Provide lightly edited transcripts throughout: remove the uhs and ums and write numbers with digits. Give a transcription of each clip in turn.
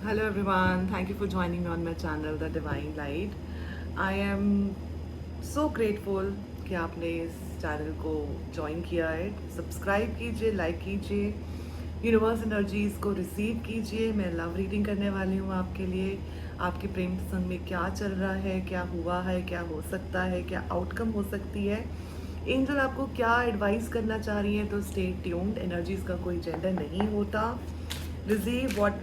Hello everyone, thank you for joining me on my channel The Divine Light. I am so grateful कि आपने इस channel को join किया है. Subscribe कीजिए, लाइक कीजिए, यूनिवर्स एनर्जीज को रिसीव कीजिए. मैं लव रीडिंग करने वाली हूँ आपके लिए. आपके प्रेम प्रसंग में क्या चल रहा है, क्या हुआ है, क्या हो सकता है, क्या आउटकम हो सकती है, एंजल आपको क्या एडवाइस करना चाह रही है. तो स्टे ट्यून्ड. एनर्जीज का कोई जेंडर नहीं होता. Receive what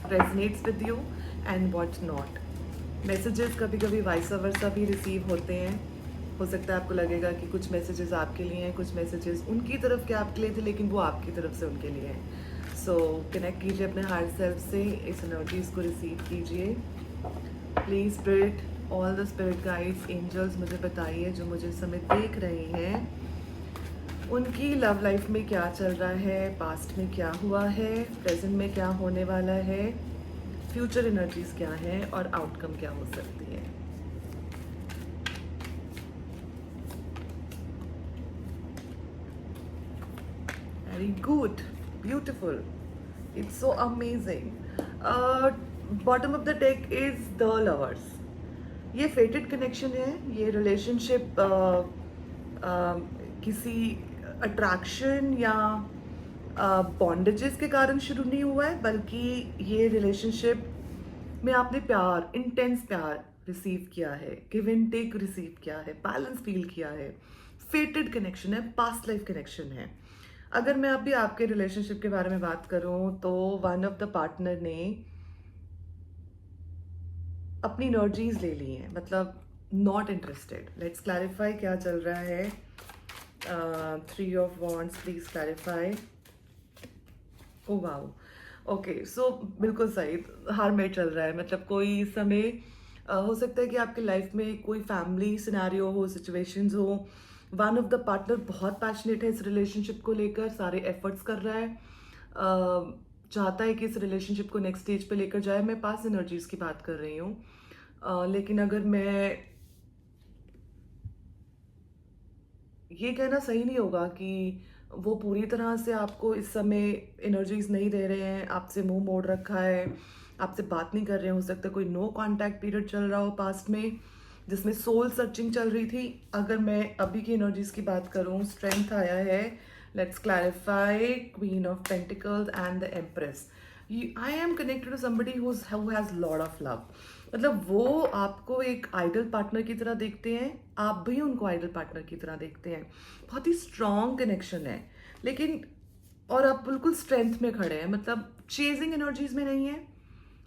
resonates with you and what not. Messages कभी कभी वाइस वर्सा भी रिसीव होते हैं. हो सकता है आपको लगेगा कि कुछ मैसेजेस आपके लिए हैं, कुछ मैसेजेस उनकी तरफ के आपके लिए थे, लेकिन वो आपकी तरफ से उनके लिए हैं. सो कनेक्ट कीजिए अपने हार्ट सेल्फ से, इस एनर्जीज को रिसीव कीजिए. Please spirit, all the spirit guides, angels मुझे बताइए जो मुझे इस समय देख रहे हैं, उनकी लव लाइफ में क्या चल रहा है, पास्ट में क्या हुआ है, प्रेजेंट में क्या होने वाला है, फ्यूचर एनर्जीज क्या है और आउटकम क्या हो सकती है. Very good, beautiful, it's so amazing. Bottom of the deck is the lovers. ये फेटेड कनेक्शन है. ये रिलेशनशिप किसी अट्रैक्शन या बॉन्डेजेस के कारण शुरू नहीं हुआ है, बल्कि ये रिलेशनशिप में आपने प्यार, इंटेंस प्यार रिसीव किया है, गिव एंड टेक रिसीव किया है, बैलेंस फील किया है. फेटेड कनेक्शन है, पास्ट लाइफ कनेक्शन है. अगर मैं अभी आपके रिलेशनशिप के बारे में बात करूं तो वन ऑफ द पार्टनर ने अपनी एनर्जीज ले ली हैं, मतलब नॉट इंटरेस्टेड. लेट्स क्लैरिफाई क्या चल रहा है. 3 of Wands, please clarify. Oh wow, okay. So बिल्कुल सही, हार में चल रहा है. मतलब कोई समय हो सकता है कि आपकी लाइफ में कोई फैमिली सिनेरियो हो, सिचुएशंस हो. वन ऑफ द पार्टनर बहुत पैशनेट है इस रिलेशनशिप को लेकर, सारे एफर्ट्स कर रहा है, चाहता है कि इस रिलेशनशिप को नेक्स्ट स्टेज पे लेकर जाए. मैं पास्ट एनर्जीज की बात कर रही हूँ. लेकिन अगर मैं ये कहना सही नहीं होगा कि वो पूरी तरह से आपको इस समय एनर्जीज नहीं दे रहे हैं, आपसे मुंह मोड़ रखा है, आपसे बात नहीं कर रहे हैं. हो सकता है कोई नो कांटेक्ट पीरियड चल रहा हो पास्ट में, जिसमें सोल सर्चिंग चल रही थी. अगर मैं अभी की एनर्जीज की बात करूं, स्ट्रेंथ आया है. Let's clarify. Queen of pentacles and the empress. I am connected to somebody who has lot of love. मतलब वो आपको एक आइडल पार्टनर की तरह देखते हैं, आप भी उनको आइडल पार्टनर की तरह देखते हैं. बहुत ही स्ट्रॉन्ग कनेक्शन है. लेकिन और आप बिल्कुल स्ट्रेंथ में खड़े हैं, मतलब चेजिंग एनर्जीज में नहीं है,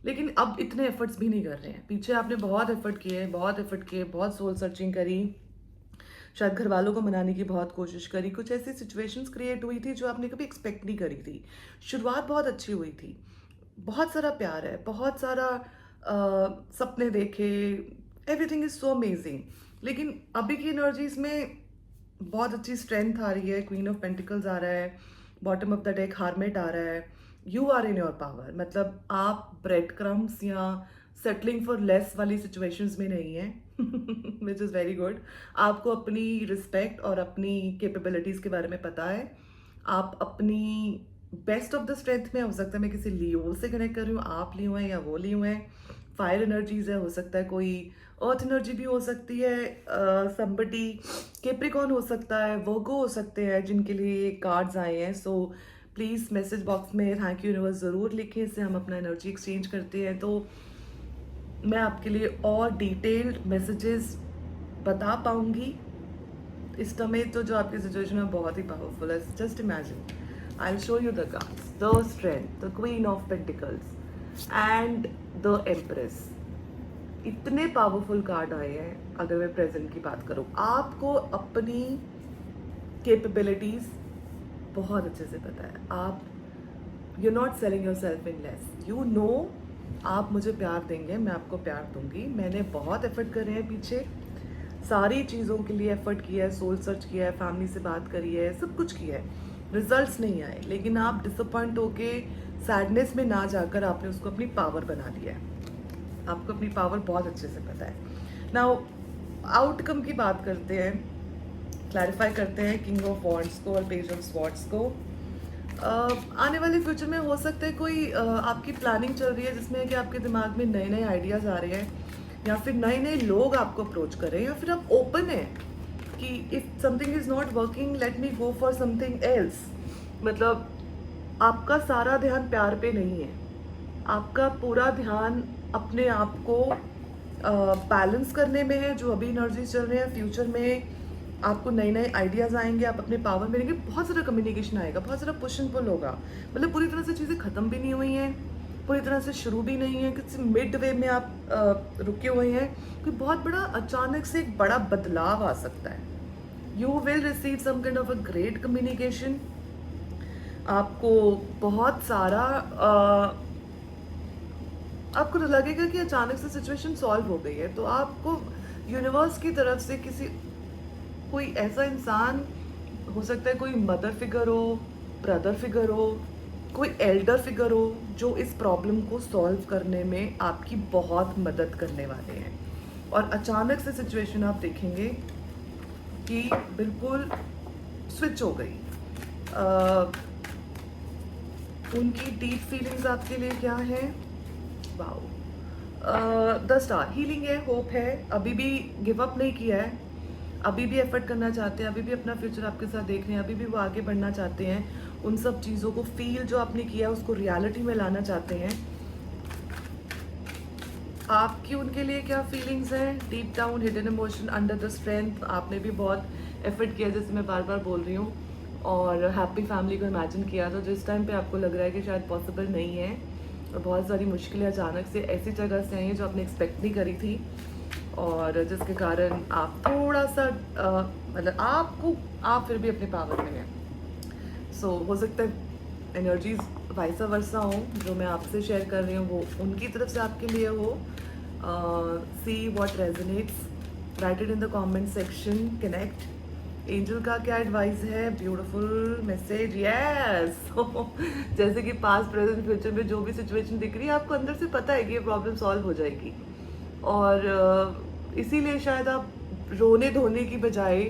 लेकिन अब इतने एफर्ट्स भी नहीं कर रहे हैं. पीछे आपने बहुत एफर्ट किए, बहुत एफर्ट किए, बहुत सोल सर्चिंग करी, शायद घर वालों को मनाने की बहुत कोशिश करी. कुछ ऐसी सिचुएशंस क्रिएट हुई थी जो आपने कभी एक्सपेक्ट नहीं करी थी. शुरुआत बहुत अच्छी हुई थी, बहुत सारा प्यार है, बहुत सारा सपने देखे, एवरीथिंग इज सो अमेजिंग. लेकिन अभी की एनर्जीज में बहुत अच्छी स्ट्रेंथ आ रही है. क्वीन ऑफ पेंटिकल्स आ रहा है, bottom of the deck hermit आ रहा है. You are in your power. मतलब आप ब्रेड क्रम्स या सेटलिंग फॉर लेस वाली सिचुएशंस में नहीं है. Which is very good. आपको अपनी रिस्पेक्ट और अपनी कैपेबिलिटीज़ के बारे में पता है. आप अपनी बेस्ट ऑफ द स्ट्रेंथ में. हो सकता है मैं किसी लियो से कनेक्ट कर रही हूँ, आप लियो हैं या वो लियो हैं. फायर एनर्जीज है, हो सकता है कोई अर्थ एनर्जी भी हो सकती है, समबडी कैप्रिकॉन हो सकता है, वर्गो हो सकते हैं जिनके लिए कार्ड्स आए हैं. सो प्लीज़ मैसेज बॉक्स में थैंक यू यूनिवर्स ज़रूर लिखें, इससे हम अपना एनर्जी एक्सचेंज करते हैं. तो मैं आपके लिए और डिटेल्ड मैसेजेस बता पाऊंगी. इस समय तो जो आपकी सिचुएशन है बहुत ही पावरफुल है. Just imagine, I will show you the cards. The strength, the queen of pentacles and the empress. इतने पावरफुल कार्ड आए हैं. अगर मैं प्रेजेंट की बात करूं, आपको अपनी कैपेबिलिटीज बहुत अच्छे से पता है. आप you not selling your self in less. You know आप मुझे प्यार देंगे, मैं आपको प्यार दूंगी. मैंने बहुत एफर्ट करे हैं पीछे, सारी चीज़ों के लिए एफर्ट किया है, सोल सर्च किया है, फैमिली से बात करी है, सब कुछ किया है, रिजल्ट्स नहीं आए. लेकिन आप डिसअपॉइंट होके सैडनेस में ना जाकर आपने उसको अपनी पावर बना लिया है. आपको अपनी पावर बहुत अच्छे से पता है. नाउ आउटकम की बात करते हैं, क्लैरिफाई करते हैं किंग ऑफ वॉन्ड्स को और पेज ऑफ स्वॉर्ड्स को. आने वाले फ्यूचर में हो सकता है कोई आपकी प्लानिंग चल रही है जिसमें कि आपके दिमाग में नए नए आइडियाज़ आ रहे हैं, या फिर नए नए लोग आपको अप्रोच कर रहे हैं, या फिर आप ओपन हैं कि if something is not working let me go for something else. मतलब आपका सारा ध्यान प्यार पे नहीं है, आपका पूरा ध्यान अपने आप को बैलेंस करने में है। जो अभी एनर्जीज चल रहे हैं, फ्यूचर में आपको नए नए आइडियाज़ आएंगे, आप अपने पावर में रहेंगे, बहुत सारा कम्युनिकेशन आएगा, बहुत सारा पुश एंड पुल होगा। मतलब पूरी तरह से चीज़ें ख़त्म भी नहीं हुई हैं, पूरी तरह से शुरू भी नहीं है, किसी मिड वे में आप रुके हुए हैं। कोई बहुत बड़ा अचानक से एक बड़ा बदलाव आ सकता है। You will receive some kind of a great communication. आपको बहुत सारा आपको तो लगेगा कि अचानक से सिचुएशन सॉल्व हो गई है, तो आपको यूनिवर्स की तरफ से किसी कोई ऐसा इंसान हो सकता है, कोई मदर फिगर हो, ब्रदर फिगर हो, कोई एल्डर फिगर हो, जो इस प्रॉब्लम को सॉल्व करने में आपकी बहुत मदद करने वाले हैं। और अचानक से सिचुएशन आप देखेंगे कि बिल्कुल स्विच हो गई। उनकी डीप फीलिंग्स आपके लिए क्या है? वाओ, द स्टार हीलिंग है, होप है, अभी भी गिव अप नहीं किया है, अभी भी एफर्ट करना चाहते हैं, अभी भी अपना फ्यूचर आपके साथ देख रहे हैं, अभी भी वो आगे बढ़ना चाहते हैं, उन सब चीज़ों को फील जो आपने किया है उसको रियलिटी में लाना चाहते हैं। आपकी उनके लिए क्या फीलिंग्स हैं? Deep down hidden emotion under the strength. आपने भी बहुत एफर्ट किया, जैसे मैं बार बार बोल रही हूँ, और हैप्पी फैमिली को इमेजिन किया, तो जिस टाइम पे आपको लग रहा है कि शायद पॉसिबल नहीं है, और बहुत सारी मुश्किलें अचानक से ऐसी जगह से आई हैं जो आपने एक्सपेक्ट नहीं करी थी, और जिसके कारण आप थोड़ा सा मतलब आप फिर भी अपने पावर में हैं। सो हो सकता है एनर्जीज वाइसा वर्सा हो, जो मैं आपसे शेयर कर रही हूँ वो उनकी तरफ से आपके लिए हो। See what resonates, right it in the comment section, connect. Angel का क्या एडवाइस है? Beautiful message, yes. जैसे कि पास्ट प्रेजेंट फ्यूचर में जो भी सिचुएशन दिख रही है, आपको अंदर से पता है कि ये प्रॉब्लम सॉल्व हो जाएगी, और इसीलिए शायद आप रोने धोने की बजाय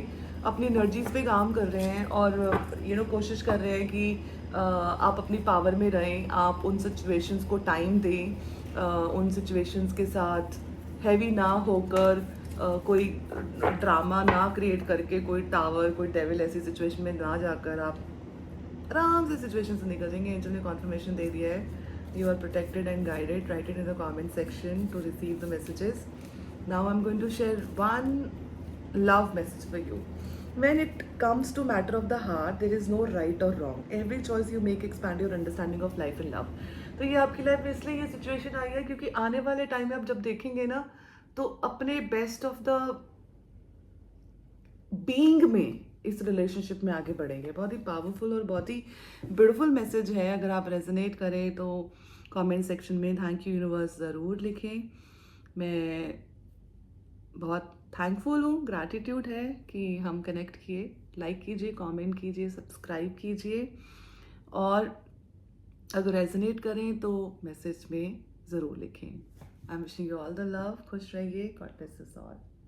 अपनी एनर्जीज पे काम कर रहे हैं, और कोशिश कर रहे हैं कि आप अपनी पावर में रहें, आप उन सिचुएशंस को टाइम दें, उन सिचुएशंस के साथ हैवी ना होकर, कोई ड्रामा ना क्रिएट करके, कोई टावर, कोई डेविल ऐसी सिचुएशन में ना जाकर आप आराम से सिचुएशन से निकल जाएंगे। एंजल ने कॉन्फर्मेशन दे दिया है, you are protected and guided. Write it in the comment section to receive the messages. Now I'm going to share one love message for you. When it comes to matter of the heart, there is no right or wrong. Every choice you make expand your understanding of life and love. तो ये आपकी life में इसलिए ये situation आई है क्योंकि आने वाले टाइम में आप जब देखेंगे ना, तो अपने बेस्ट ऑफ द बीइंग में इस रिलेशनशिप में आगे बढ़ेंगे। बहुत ही पावरफुल और बहुत ही ब्यूटीफुल मैसेज है। अगर आप रेजोनेट करें तो कमेंट सेक्शन में थैंक यू यूनिवर्स ज़रूर लिखें। मैं बहुत थैंकफुल हूँ, ग्रैटिट्यूड है कि हम कनेक्ट किए। लाइक कीजिए, कमेंट कीजिए, सब्सक्राइब कीजिए, और अगर रेजोनेट करें तो मैसेज में ज़रूर लिखें। I am wishing you all the love. खुश रहिए। God bless us all.